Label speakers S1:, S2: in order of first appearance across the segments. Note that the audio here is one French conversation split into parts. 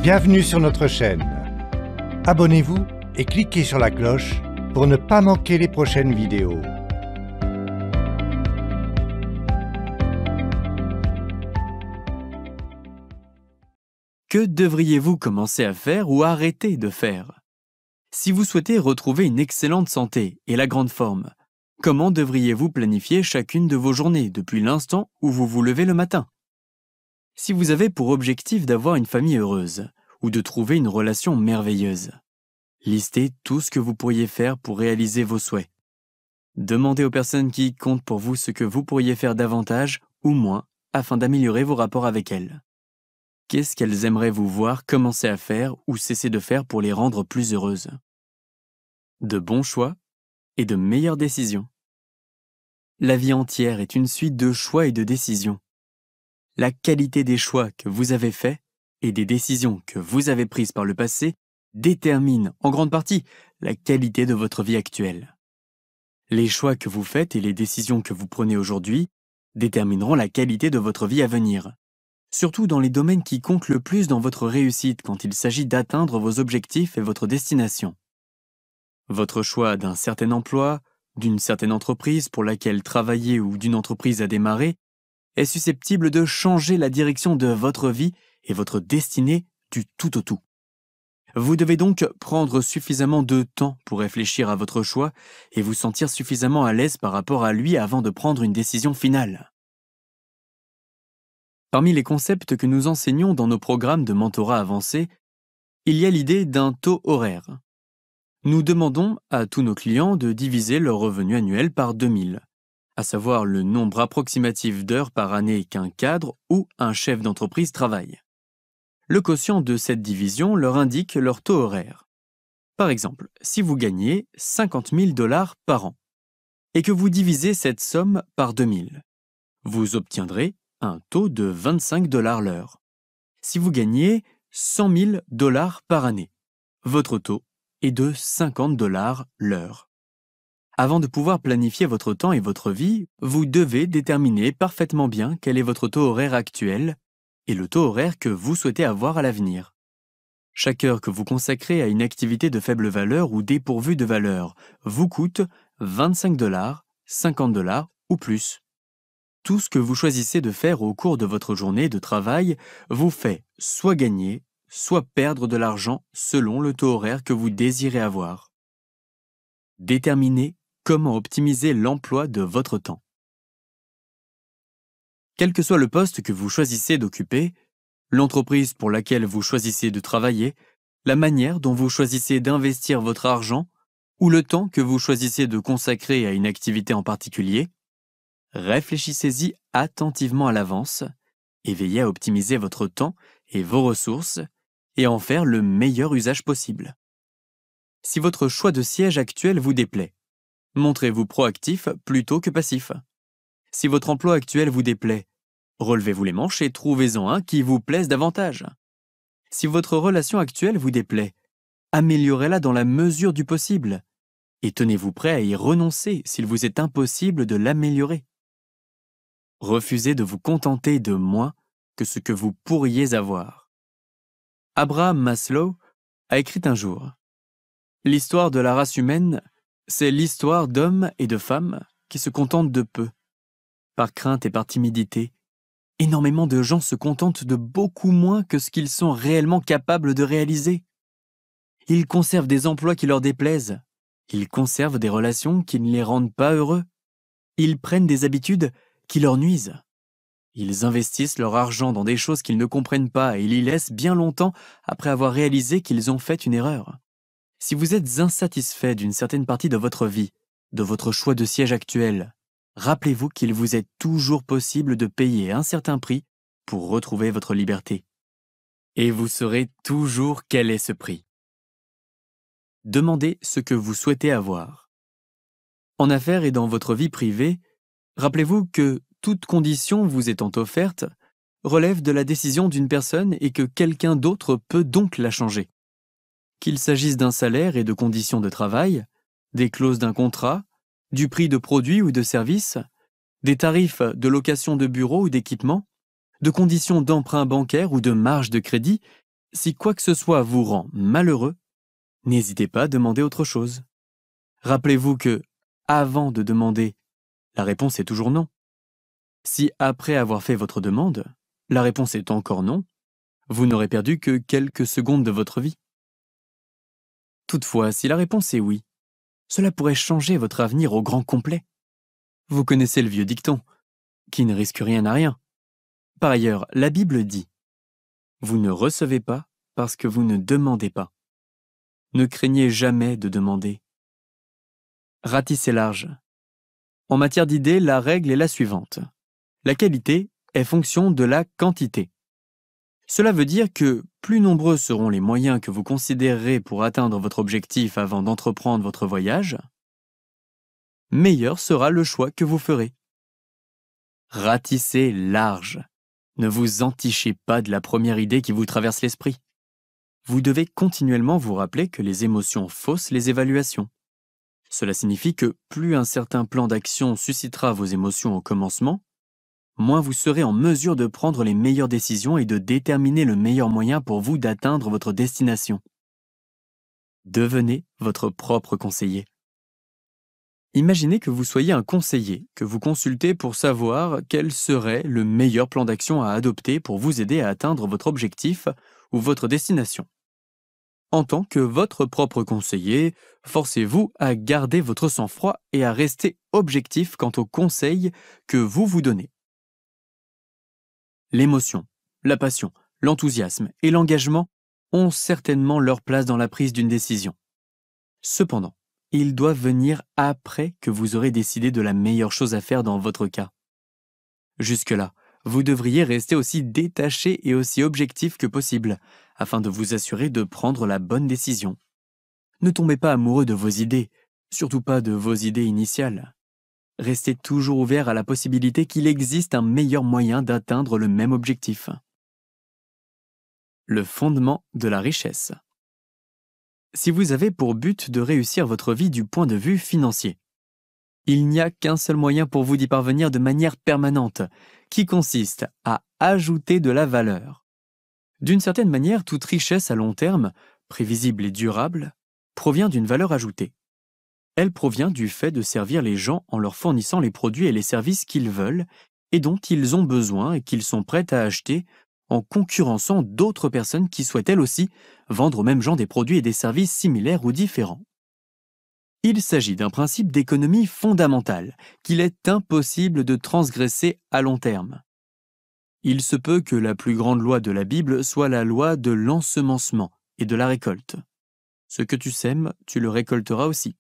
S1: Bienvenue sur notre chaîne. Abonnez-vous et cliquez sur la cloche pour ne pas manquer les prochaines vidéos.
S2: Que devriez-vous commencer à faire ou arrêter de faire? Si vous souhaitez retrouver une excellente santé et la grande forme, comment devriez-vous planifier chacune de vos journées depuis l'instant où vous vous levez le matin? Si vous avez pour objectif d'avoir une famille heureuse ou de trouver une relation merveilleuse, listez tout ce que vous pourriez faire pour réaliser vos souhaits. Demandez aux personnes qui comptent pour vous ce que vous pourriez faire davantage ou moins afin d'améliorer vos rapports avec elles. Qu'est-ce qu'elles aimeraient vous voir commencer à faire ou cesser de faire pour les rendre plus heureuses? De bons choix et de meilleures décisions. La vie entière est une suite de choix et de décisions. La qualité des choix que vous avez faits et des décisions que vous avez prises par le passé détermine en grande partie la qualité de votre vie actuelle. Les choix que vous faites et les décisions que vous prenez aujourd'hui détermineront la qualité de votre vie à venir, surtout dans les domaines qui comptent le plus dans votre réussite quand il s'agit d'atteindre vos objectifs et votre destination. Votre choix d'un certain emploi, d'une certaine entreprise pour laquelle travailler ou d'une entreprise à démarrer est susceptible de changer la direction de votre vie et votre destinée du tout au tout. Vous devez donc prendre suffisamment de temps pour réfléchir à votre choix et vous sentir suffisamment à l'aise par rapport à lui avant de prendre une décision finale. Parmi les concepts que nous enseignons dans nos programmes de mentorat avancé, il y a l'idée d'un taux horaire. Nous demandons à tous nos clients de diviser leur revenu annuel par 2000, à savoir le nombre approximatif d'heures par année qu'un cadre ou un chef d'entreprise travaille. Le quotient de cette division leur indique leur taux horaire. Par exemple, si vous gagnez 50 000 $ par an et que vous divisez cette somme par 2000, vous obtiendrez un taux de 25 $ l'heure. Si vous gagnez 100 000 $ par année, votre taux est de 50 $ l'heure. Avant de pouvoir planifier votre temps et votre vie, vous devez déterminer parfaitement bien quel est votre taux horaire actuel et le taux horaire que vous souhaitez avoir à l'avenir. Chaque heure que vous consacrez à une activité de faible valeur ou dépourvue de valeur vous coûte 25 $, 50 $ ou plus. Tout ce que vous choisissez de faire au cours de votre journée de travail vous fait soit gagner, soit perdre de l'argent selon le taux horaire que vous désirez avoir. Déterminez comment optimiser l'emploi de votre temps. Quel que soit le poste que vous choisissez d'occuper, l'entreprise pour laquelle vous choisissez de travailler, la manière dont vous choisissez d'investir votre argent ou le temps que vous choisissez de consacrer à une activité en particulier, réfléchissez-y attentivement à l'avance et veillez à optimiser votre temps et vos ressources et en faire le meilleur usage possible. Si votre choix de siège actuel vous déplaît, montrez-vous proactif plutôt que passif. Si votre emploi actuel vous déplaît, relevez-vous les manches et trouvez-en un qui vous plaise davantage. Si votre relation actuelle vous déplaît, améliorez-la dans la mesure du possible et tenez-vous prêt à y renoncer s'il vous est impossible de l'améliorer. Refusez de vous contenter de moins que ce que vous pourriez avoir. Abraham Maslow a écrit un jour: « L'histoire de la race humaine, c'est l'histoire d'hommes et de femmes qui se contentent de peu. Par crainte et par timidité, énormément de gens se contentent de beaucoup moins que ce qu'ils sont réellement capables de réaliser. Ils conservent des emplois qui leur déplaisent. Ils conservent des relations qui ne les rendent pas heureux. Ils prennent des habitudes qui leur nuisent. Ils investissent leur argent dans des choses qu'ils ne comprennent pas et ils y laissent bien longtemps après avoir réalisé qu'ils ont fait une erreur. Si vous êtes insatisfait d'une certaine partie de votre vie, de votre choix de siège actuel, rappelez-vous qu'il vous est toujours possible de payer un certain prix pour retrouver votre liberté. Et vous saurez toujours quel est ce prix. Demandez ce que vous souhaitez avoir. En affaires et dans votre vie privée, rappelez-vous que toute condition vous étant offerte relève de la décision d'une personne et que quelqu'un d'autre peut donc la changer. Qu'il s'agisse d'un salaire et de conditions de travail, des clauses d'un contrat, du prix de produits ou de services, des tarifs de location de bureaux ou d'équipements, de conditions d'emprunt bancaire ou de marge de crédit, Si quoi que ce soit vous rend malheureux, n'hésitez pas à demander autre chose. Rappelez-vous que, avant de demander, la réponse est toujours non. Si après avoir fait votre demande, la réponse est encore non, vous n'aurez perdu que quelques secondes de votre vie. Toutefois, si la réponse est oui, cela pourrait changer votre avenir au grand complet. Vous connaissez le vieux dicton, qui ne risque rien à rien. Par ailleurs, la Bible dit « Vous ne recevez pas parce que vous ne demandez pas. Ne craignez jamais de demander. » Ratissez large. En matière d'idées, la règle est la suivante. La qualité est fonction de la quantité. Cela veut dire que plus nombreux seront les moyens que vous considérerez pour atteindre votre objectif avant d'entreprendre votre voyage, meilleur sera le choix que vous ferez. Ratissez large. Ne vous entichez pas de la première idée qui vous traverse l'esprit. Vous devez continuellement vous rappeler que les émotions faussent les évaluations. Cela signifie que plus un certain plan d'action suscitera vos émotions au commencement, moins vous serez en mesure de prendre les meilleures décisions et de déterminer le meilleur moyen pour vous d'atteindre votre destination. Devenez votre propre conseiller. Imaginez que vous soyez un conseiller que vous consultez pour savoir quel serait le meilleur plan d'action à adopter pour vous aider à atteindre votre objectif ou votre destination. En tant que votre propre conseiller, forcez-vous à garder votre sang-froid et à rester objectif quant aux conseils que vous vous donnez. L'émotion, la passion, l'enthousiasme et l'engagement ont certainement leur place dans la prise d'une décision. Cependant, ils doivent venir après que vous aurez décidé de la meilleure chose à faire dans votre cas. Jusque-là, vous devriez rester aussi détaché et aussi objectif que possible, afin de vous assurer de prendre la bonne décision. Ne tombez pas amoureux de vos idées, surtout pas de vos idées initiales. Restez toujours ouvert à la possibilité qu'il existe un meilleur moyen d'atteindre le même objectif. Le fondement de la richesse. Si vous avez pour but de réussir votre vie du point de vue financier, il n'y a qu'un seul moyen pour vous d'y parvenir de manière permanente, qui consiste à ajouter de la valeur. D'une certaine manière, toute richesse à long terme, prévisible et durable, provient d'une valeur ajoutée. Elle provient du fait de servir les gens en leur fournissant les produits et les services qu'ils veulent et dont ils ont besoin et qu'ils sont prêts à acheter en concurrençant d'autres personnes qui souhaitent elles aussi vendre aux mêmes gens des produits et des services similaires ou différents. Il s'agit d'un principe d'économie fondamentale qu'il est impossible de transgresser à long terme. Il se peut que la plus grande loi de la Bible soit la loi de l'ensemencement et de la récolte. Ce que tu sèmes, tu le récolteras aussi.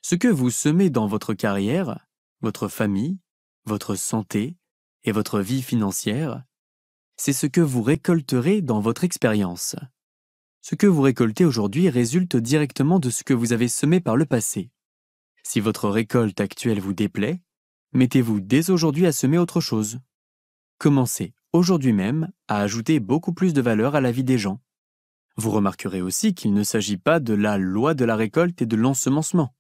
S2: Ce que vous semez dans votre carrière, votre famille, votre santé et votre vie financière, c'est ce que vous récolterez dans votre expérience. Ce que vous récoltez aujourd'hui résulte directement de ce que vous avez semé par le passé. Si votre récolte actuelle vous déplaît, mettez-vous dès aujourd'hui à semer autre chose. Commencez aujourd'hui même à ajouter beaucoup plus de valeur à la vie des gens. Vous remarquerez aussi qu'il ne s'agit pas de la loi de la récolte et de l'ensemencement.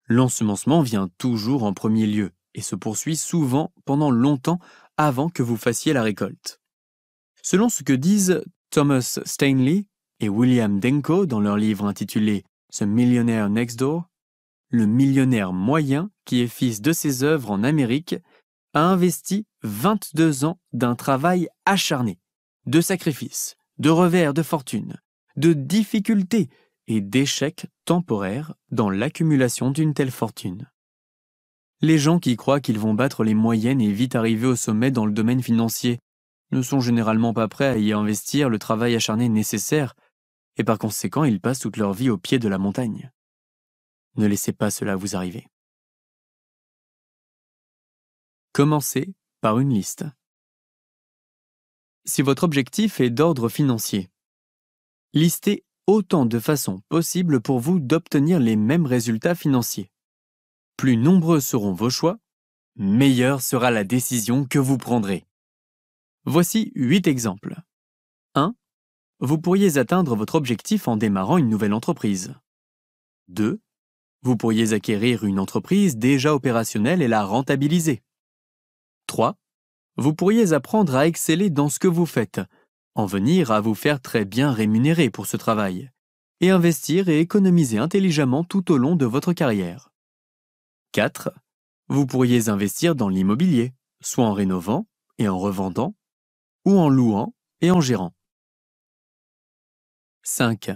S2: L'ensemencement vient toujours en premier lieu et se poursuit souvent pendant longtemps avant que vous fassiez la récolte. Selon ce que disent Thomas Stanley et William Denko dans leur livre intitulé « The Millionaire Next Door », le millionnaire moyen qui est fils de ses œuvres en Amérique a investi 22 ans d'un travail acharné, de sacrifices, de revers de fortune, de difficultés et d'échecs temporaires dans l'accumulation d'une telle fortune. Les gens qui croient qu'ils vont battre les moyennes et vite arriver au sommet dans le domaine financier ne sont généralement pas prêts à y investir le travail acharné nécessaire et par conséquent ils passent toute leur vie au pied de la montagne. Ne laissez pas cela vous arriver. Commencez par une liste. Si votre objectif est d'ordre financier, listez autant de façons possibles pour vous d'obtenir les mêmes résultats financiers. Plus nombreux seront vos choix, meilleure sera la décision que vous prendrez. Voici 8 exemples. 1. Vous pourriez atteindre votre objectif en démarrant une nouvelle entreprise. 2. Vous pourriez acquérir une entreprise déjà opérationnelle et la rentabiliser. 3. Vous pourriez apprendre à exceller dans ce que vous faites, En venir à vous faire très bien rémunérer pour ce travail, et investir et économiser intelligemment tout au long de votre carrière. 4. Vous pourriez investir dans l'immobilier, soit en rénovant et en revendant, ou en louant et en gérant. 5.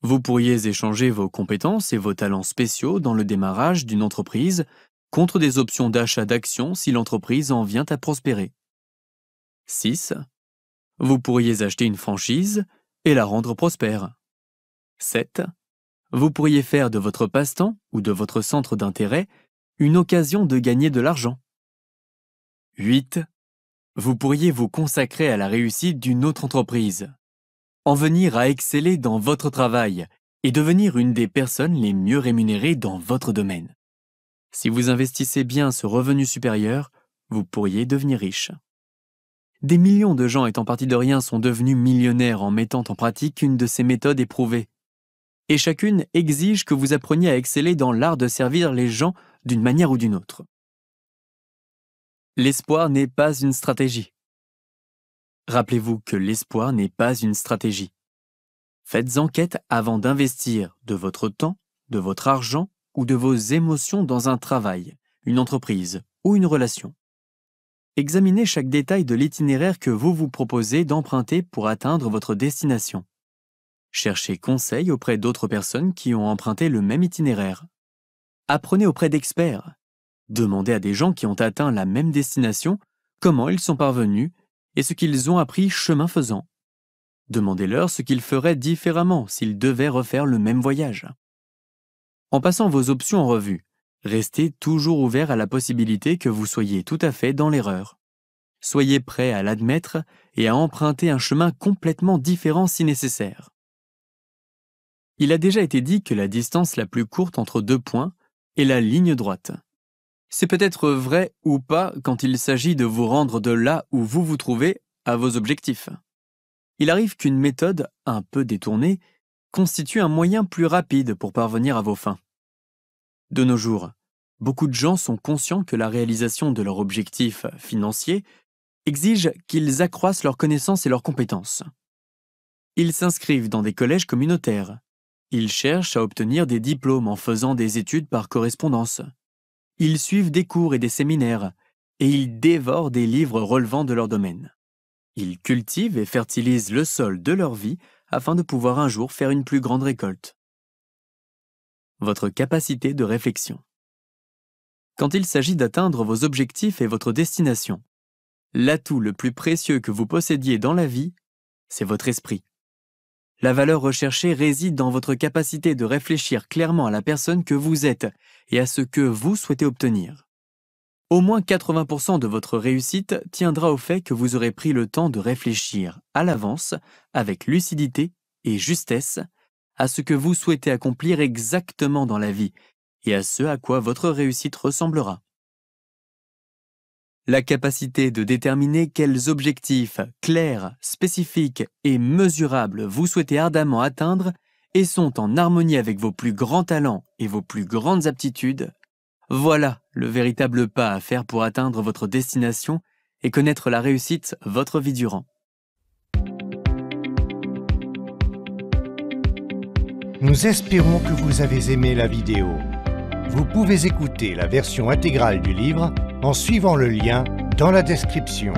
S2: Vous pourriez échanger vos compétences et vos talents spéciaux dans le démarrage d'une entreprise contre des options d'achat d'actions si l'entreprise en vient à prospérer. 6. Vous pourriez acheter une franchise et la rendre prospère. 7. Vous pourriez faire de votre passe-temps ou de votre centre d'intérêt une occasion de gagner de l'argent. 8. Vous pourriez vous consacrer à la réussite d'une autre entreprise, en venir à exceller dans votre travail et devenir une des personnes les mieux rémunérées dans votre domaine. Si vous investissez bien ce revenu supérieur, vous pourriez devenir riche. Des millions de gens étant partis de rien sont devenus millionnaires en mettant en pratique une de ces méthodes éprouvées. Et chacune exige que vous appreniez à exceller dans l'art de servir les gens d'une manière ou d'une autre. L'espoir n'est pas une stratégie. Rappelez-vous que l'espoir n'est pas une stratégie. Faites enquête avant d'investir de votre temps, de votre argent ou de vos émotions dans un travail, une entreprise ou une relation. Examinez chaque détail de l'itinéraire que vous vous proposez d'emprunter pour atteindre votre destination. Cherchez conseil auprès d'autres personnes qui ont emprunté le même itinéraire. Apprenez auprès d'experts. Demandez à des gens qui ont atteint la même destination comment ils sont parvenus et ce qu'ils ont appris chemin faisant. Demandez-leur ce qu'ils feraient différemment s'ils devaient refaire le même voyage. En passant vos options en revue, restez toujours ouvert à la possibilité que vous soyez tout à fait dans l'erreur. Soyez prêt à l'admettre et à emprunter un chemin complètement différent si nécessaire. Il a déjà été dit que la distance la plus courte entre deux points est la ligne droite. C'est peut-être vrai ou pas quand il s'agit de vous rendre de là où vous vous trouvez à vos objectifs. Il arrive qu'une méthode, un peu détournée, constitue un moyen plus rapide pour parvenir à vos fins. De nos jours, beaucoup de gens sont conscients que la réalisation de leurs objectifs financiers exige qu'ils accroissent leurs connaissances et leurs compétences. Ils s'inscrivent dans des collèges communautaires. Ils cherchent à obtenir des diplômes en faisant des études par correspondance. Ils suivent des cours et des séminaires, et ils dévorent des livres relevant de leur domaine. Ils cultivent et fertilisent le sol de leur vie afin de pouvoir un jour faire une plus grande récolte. Votre capacité de réflexion. Quand il s'agit d'atteindre vos objectifs et votre destination, l'atout le plus précieux que vous possédiez dans la vie, c'est votre esprit. La valeur recherchée réside dans votre capacité de réfléchir clairement à la personne que vous êtes et à ce que vous souhaitez obtenir. Au moins 80% de votre réussite tiendra au fait que vous aurez pris le temps de réfléchir à l'avance, avec lucidité et justesse, à ce que vous souhaitez accomplir exactement dans la vie et à ce à quoi votre réussite ressemblera. La capacité de déterminer quels objectifs clairs, spécifiques et mesurables vous souhaitez ardemment atteindre et sont en harmonie avec vos plus grands talents et vos plus grandes aptitudes, voilà le véritable pas à faire pour atteindre votre destination et connaître la réussite votre vie durant.
S1: Nous espérons que vous avez aimé la vidéo. Vous pouvez écouter la version intégrale du livre en suivant le lien dans la description.